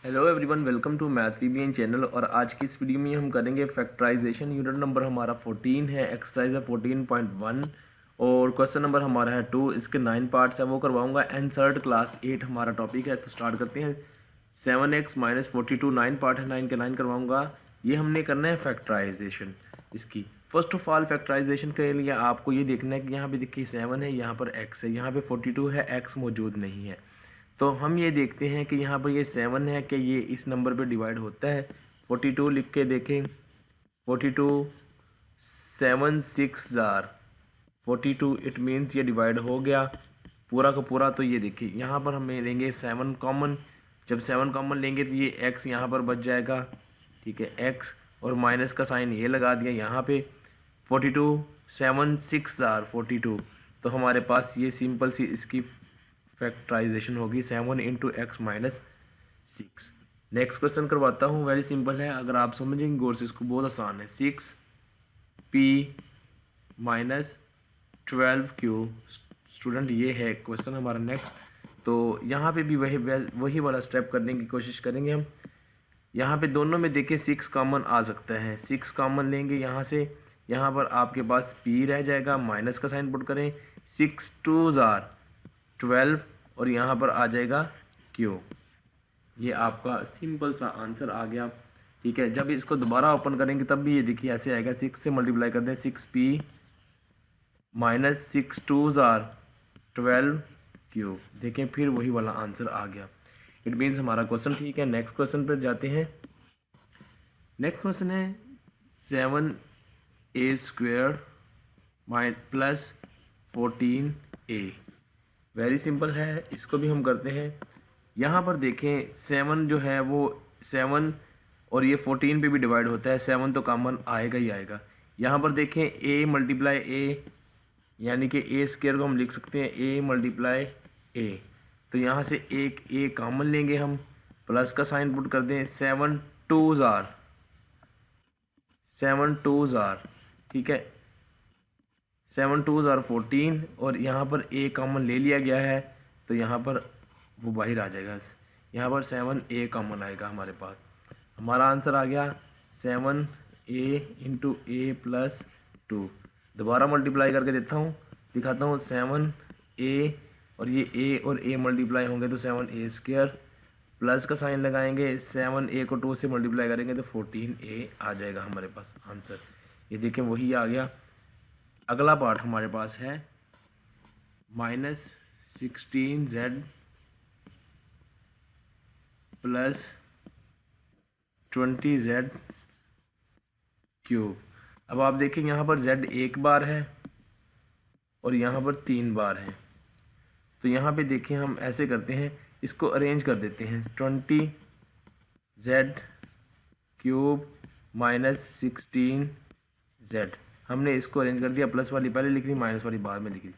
Hello everyone, welcome to math VBN channel. और आज की इस वीडियो में हम करेंगे फैक्टराइजेशन। यूनिट नंबर हमारा 14 है, एक्सरसाइज है 14.1 और क्वेश्चन नंबर हमारा है 2। इसके 9 पार्ट्स है, वो करवाऊंगा। एनसर्ट क्लास 8 हमारा टॉपिक है। तो स्टार्ट करते हैं। 7x-42 9 पार्ट है, 9 के 9 करवाऊंगा। ये हमने करना है फैक्टराइजेशन इसकी। फर्स्ट ऑफ ऑल फैक्टराइजेशन के लिए आपको ये देखना है कि यहाँ पे देखिए 7 है, यहाँ पर x है, यहाँ पे 42 है, x मौजूद नहीं है। तो हम ये देखते हैं कि यहाँ पर ये 7 है कि ये इस नंबर पे डिवाइड होता है। 42 लिख के देखें। 42 7 6 जार 42, इट मीन्स ये डिवाइड हो गया पूरा का पूरा। तो ये देखिए यहाँ पर हम लेंगे 7 कॉमन। जब 7 कॉमन लेंगे तो ये x यहाँ पर बच जाएगा, ठीक है, x और माइनस का साइन ये लगा दिया यहाँ पे। 42 7 6 जार 42, तो हमारे पास ये सिंपल सी इसकी फैक्टराइजेशन होगी 7 into x minus 6। Next question करवाता हूँ, वेरी सिंपल है, अगर आप समझेंगे गौर से इसको, बहुत आसान है। 6p minus 12q। स्टूडेंट ये है क्वेश्चन हमारा नेक्स्ट। तो यहाँ पे भी वही वाला स्टेप करने की कोशिश करेंगे हम। यहाँ पे दोनों में देखिए 6 कॉमन आ सकता है, 6 कॉमन लेंगे यहाँ से। यहाँ पर आपके पास p रह जाएगा, माइनस का साइन पुट करें। 6 2 जार 12 और यहाँ पर आ जाएगा Q। ये आपका सिंपल सा आंसर आ गया, ठीक है। जब इसको दोबारा ओपन करेंगे तब भी ये देखिए ऐसे आएगा। 6 से मल्टीप्लाई कर दें, 6p माइनस 6 2 जार 12q। देखें फिर वही वाला आंसर आ गया। इट मीन्स हमारा क्वेश्चन ठीक है। नेक्स्ट क्वेश्चन पर जाते हैं। नेक्स्ट क्वेश्चन है 7a² plus 14a। Very simple है, इसको भी हम करते हैं। यहाँ पर देखें 7 जो है वो 7 और ये 14 पे भी डिवाइड होता है। 7 तो कॉमन आएगा ही आएगा। यहाँ पर देखें a मल्टीप्लाई a, यानी कि a स्क्वायर को हम लिख सकते हैं a मल्टीप्लाई a। तो यहाँ से एक a कॉमन लेंगे हम, प्लस का साइन पुट कर दें। 7 2 जार, ठीक है, 7 2 जार 14 और यहाँ पर a कॉमन ले लिया गया है तो यहाँ पर वो बाहर आ जाएगा। यहाँ पर 7a कॉमन आएगा हमारे पास। हमारा आंसर आ गया 7a इंटू a प्लस 2। दोबारा मल्टीप्लाई करके देता हूँ, दिखाता हूँ। 7a और ये a और a मल्टीप्लाई होंगे तो 7a² प्लस का साइन लगाएंगे। 7a को 2 से मल्टीप्लाई करेंगे तो 14a आ जाएगा हमारे पास आंसर। ये देखें वही आ गया। अगला पार्ट हमारे पास है -16z प्लस 20z क्यूब। अब आप देखें यहाँ पर z एक बार है और यहाँ पर 3 बार है। तो यहाँ पे देखें हम ऐसे करते हैं, इसको अरेंज कर देते हैं। 20z क्यूब माइनस 16z, हमने इसको अरेंज कर दिया। प्लस वाली पहले लिख ली, माइनस वाली बाद में लिख ली।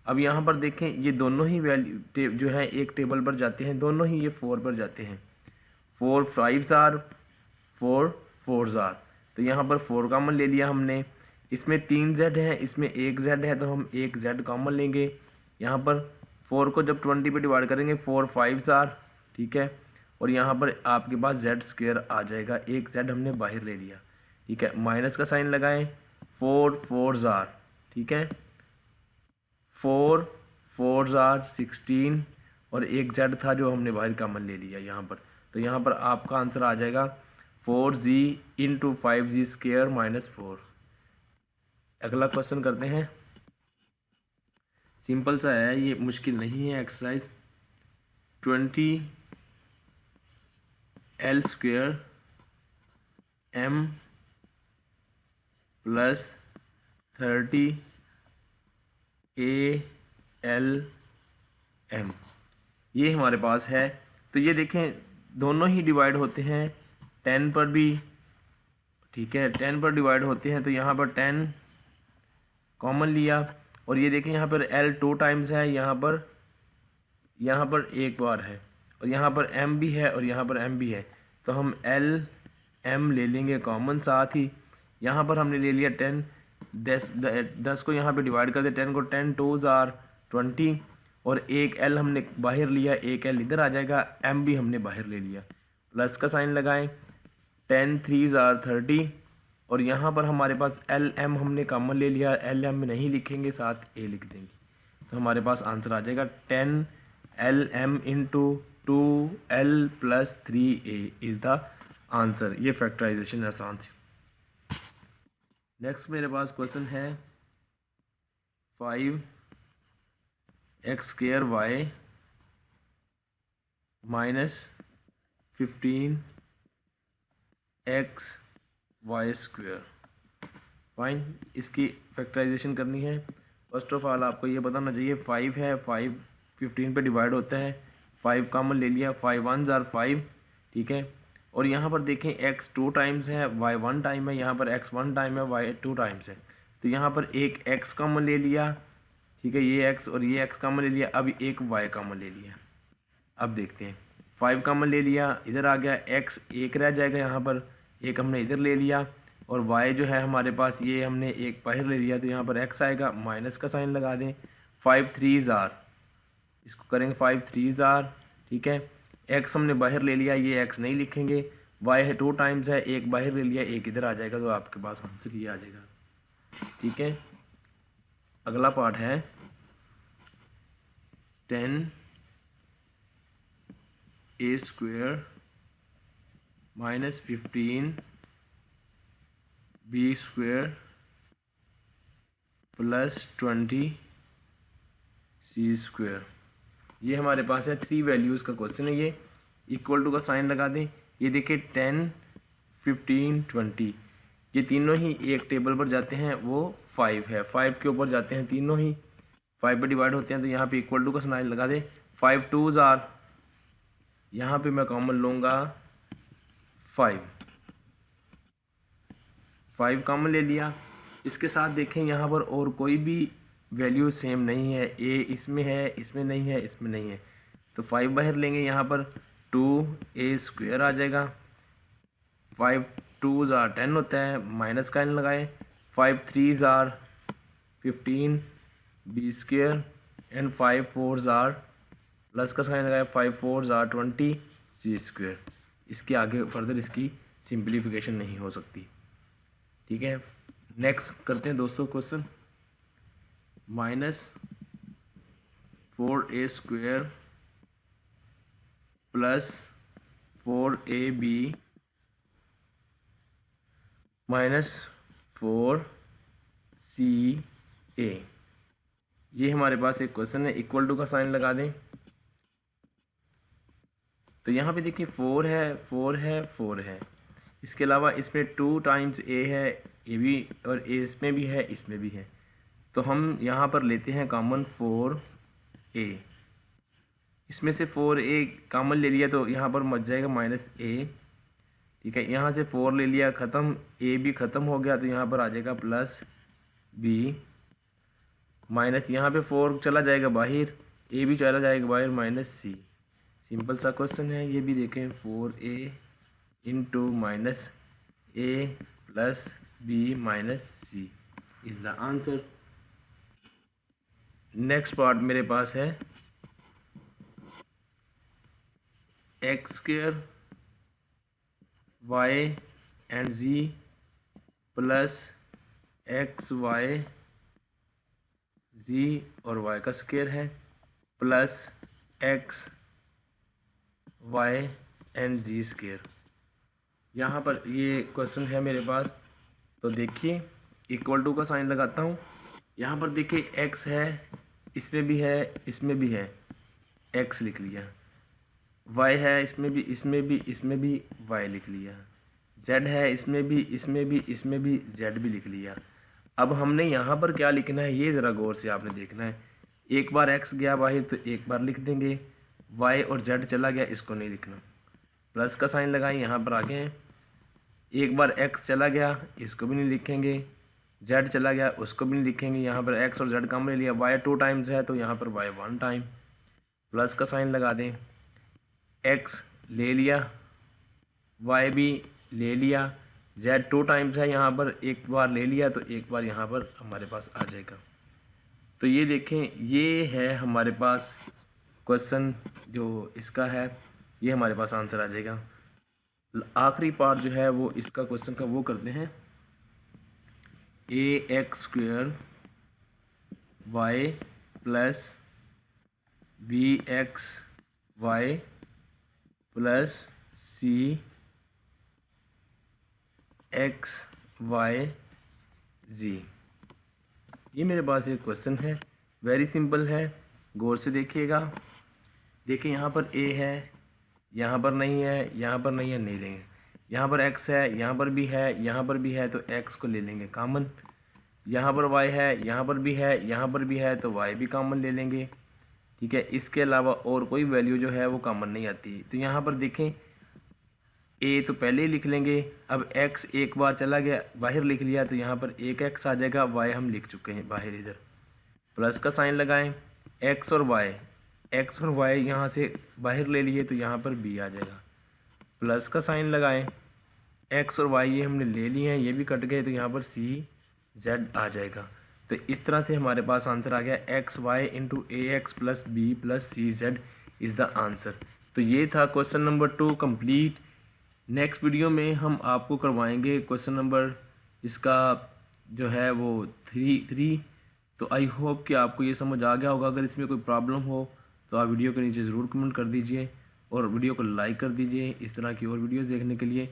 अब यहाँ पर देखें ये दोनों ही वैल्यू जो है एक टेबल पर जाते हैं, दोनों ही ये 4 पर जाते हैं। 4 5 जार 4 4 जार, तो यहाँ पर 4 कॉमन ले लिया हमने। इसमें 3 z है, इसमें 1 z है, तो हम 1 z कॉमन लेंगे। यहाँ पर 4 को जब 20 पे डिवाइड करेंगे 4 5 जार, ठीक है, और यहाँ पर आपके पास z² आ जाएगा। 1 z हमने बाहर ले लिया, ठीक है, माइनस का साइन लगाएं। 4 4 जार, ठीक है, 4 4 जार 16 और 1 z था जो हमने बाहर कॉमन ले लिया यहाँ पर। तो यहाँ पर आपका आंसर आ जाएगा 4z इंटू 5z² माइनस 4। अगला क्वेश्चन करते हैं, सिंपल सा है, ये मुश्किल नहीं है। Exercise 20l² m plus 30al m, ये हमारे पास है। तो ये देखें दोनों ही डिवाइड होते हैं 10 पर भी, ठीक है, 10 पर डिवाइड होते हैं। तो यहाँ पर 10 कॉमन लिया और ये देखें यहाँ पर l 2 टाइम्स है, यहाँ पर एक बार है और यहाँ पर m भी है और यहाँ पर m भी है। तो हम l m ले लेंगे कॉमन। साथ ही यहाँ पर हमने ले लिया 10 10 को यहाँ पे डिवाइड कर दे। 10 को 10 2 जार 20 और एक l हमने बाहर लिया, एक l इधर आ जाएगा, m भी हमने बाहर ले लिया। प्लस का साइन लगाएं, 10 3s are 30 और यहाँ पर हमारे पास एल एम हमने कॉमन ले लिया, एल एम में नहीं लिखेंगे, साथ ए लिख देंगे, तो हमारे पास आंसर आ जाएगा 10 l m into 2l plus 3a is the answer. ये फैक्टराइजेशन आसान सी। नेक्स्ट मेरे पास क्वेश्चन है 5x square y minus 15x y square. Fine, इसकी फैक्टराइजेशन करनी है। फर्स्ट ऑफ ऑल आपको ये बताना चाहिए 5 है, 5 15 पे डिवाइड होता है, 5 कॉमन ले लिया, 5 1s are 5, ठीक है। और यहाँ पर देखें x 2 टाइम्स है, y 1 टाइम है, यहाँ पर x 1 टाइम है, y 2 टाइम्स है, तो यहाँ पर एक x कॉमन ले लिया, ठीक है, ये x और ये x कॉमन ले लिया, अब एक y कॉमन ले लिया। अब देखते हैं 5 कॉमन ले लिया, इधर आ गया x, एक रह जाएगा, यहाँ पर एक हमने इधर ले लिया, और y जो है हमारे पास ये हमने एक बाहर ले लिया, तो यहाँ पर x आएगा, माइनस का साइन लगा दें। 5 3s are, इसको करेंगे 5 3s are, ठीक है। x हमने बाहर ले लिया, ये x नहीं लिखेंगे, y है 2 टाइम्स है, एक बाहर ले लिया, एक इधर आ जाएगा, तो आपके पास आंसर ये आ जाएगा, ठीक है। अगला पार्ट है 10a square minus 15b square plus 20c square. ये हमारे पास है 3 वैल्यूज़ का क्वेश्चन है। ये इक्वल टू का साइन लगा दें। ये देखिए 10 15 20 ये तीनों ही एक टेबल पर जाते हैं, वो 5 है, 5 के ऊपर जाते हैं, तीनों ही 5 पर डिवाइड होते हैं, तो यहाँ पे इक्वल टू का साइन लगा दें। 5 2s are, यहाँ पे मैं कॉमन लूँगा 5 कॉमन ले लिया। इसके साथ देखें यहाँ पर और कोई भी वैल्यू सेम नहीं है, ए इसमें है, इसमें नहीं है, इसमें नहीं है, तो 5 बाहर लेंगे, यहाँ पर 2a स्क्वायर आ जाएगा। 5 2s are 10 होता है, माइनस का n लगाए। 5 3s are 15 b square and 5 4s are, plus का साइन लगाए, 5 4s are 20 c स्क्वायर। इसके आगे फर्दर इसकी सिंप्लीफिकेशन नहीं हो सकती, ठीक है। नेक्स्ट करते हैं दोस्तों question minus 4a square plus 4ab minus 4ca। ये हमारे पास एक क्वेश्चन है, इक्वल टू का साइन लगा दें। तो यहाँ पे देखिए 4 है, 4 है, 4 है, इसके अलावा इसमें 2 टाइम्स a है, ये भी, और a इसमें भी है, इसमें भी है, तो हम यहाँ पर लेते हैं कॉमन 4a। इसमें से 4a कॉमन ले लिया, तो यहाँ पर मच जाएगा माइनस a, ठीक है। यहाँ से 4 ले लिया, ख़त्म, a भी ख़त्म हो गया, तो यहाँ पर आ जाएगा प्लस b माइनस, यहाँ पे 4 चला जाएगा बाहर, a भी चला जाएगा बाहर, माइनस c। सिंपल सा क्वेश्चन है ये भी। देखें 4a into minus a plus b minus c is the answer. Next part मेरे पास है x square y and z plus x y z और y का स्क्वायर है plus x y and z square. यहाँ पर ये क्वेश्चन है मेरे पास, तो देखिए इक्वल टू का साइन लगाता हूँ। यहाँ पर देखिए x है, इसमें भी है, इसमें भी है, x लिख लिया, y है, इसमें भी, इसमें भी, इसमें भी y लिख लिया, z है, इसमें भी, इसमें भी, इसमें भी z भी लिख लिया। अब हमने यहाँ पर क्या लिखना है, ये ज़रा गौर से आपने देखना है। एक बार x गया बाहर तो एक बार लिख देंगे, y और z चला गया, इसको नहीं लिखना। प्लस का साइन लगाएं, यहाँ पर आगे हैं। एक बार x चला गया, इसको भी नहीं लिखेंगे, z चला गया, उसको भी नहीं लिखेंगे। यहाँ पर x और z कॉमन ले लिया, y 2 टाइम्स है, तो यहाँ पर y 1 टाइम। प्लस का साइन लगा दें, x ले लिया, y भी ले लिया, z 2 टाइम्स है, यहाँ पर एक बार ले लिया, तो एक बार यहाँ पर हमारे पास आ जाएगा। तो ये देखें, ये है हमारे पास क्वेश्चन जो इसका है, ये हमारे पास आंसर आ जाएगा। आखिरी पार्ट जो है वो इसका क्वेश्चन का वो करते हैं, ax² y plus bxy plus c xyz। ये मेरे पास एक क्वेश्चन है, वेरी सिंपल है, गौर से देखिएगा। देखिए यहाँ पर a है, यहाँ पर नहीं है, यहाँ पर नहीं है, नहीं लेंगे। यहाँ पर x है, यहाँ पर भी है, यहाँ पर भी है, तो x को ले लेंगे कॉमन। यहाँ पर y है, यहाँ पर भी है, यहाँ पर भी है, तो y भी कॉमन ले लेंगे। ठीक है, इसके अलावा और कोई वैल्यू जो है वो कॉमन नहीं आती। तो यहाँ पर देखें a तो पहले ही लिख लेंगे। अब x एक बार चला गया, बाहर लिख लिया, तो यहाँ पर एक x आ जाएगा, y हम लिख चुके हैं बाहर। इधर प्लस का साइन लगाएं, x और y यहाँ से बाहर ले लिए, तो यहाँ पर b आ जाएगा। प्लस का साइन लगाएं, x और y ये हमने ले लिए हैं, ये भी कट गए, तो यहाँ पर c z आ जाएगा। तो इस तरह से हमारे पास आंसर आ गया, x y into a x plus b plus c z is the answer. तो ये था question number 2 complete. Next video में हम आपको करवाएंगे क्वेश्चन नंबर इसका जो है वो 3। तो आई होप कि आपको ये समझ आ गया होगा। अगर इसमें कोई प्रॉब्लम हो तो आप वीडियो के नीचे ज़रूर कमेंट कर दीजिए और वीडियो को लाइक कर दीजिए। इस तरह की और वीडियोज़ देखने के लिए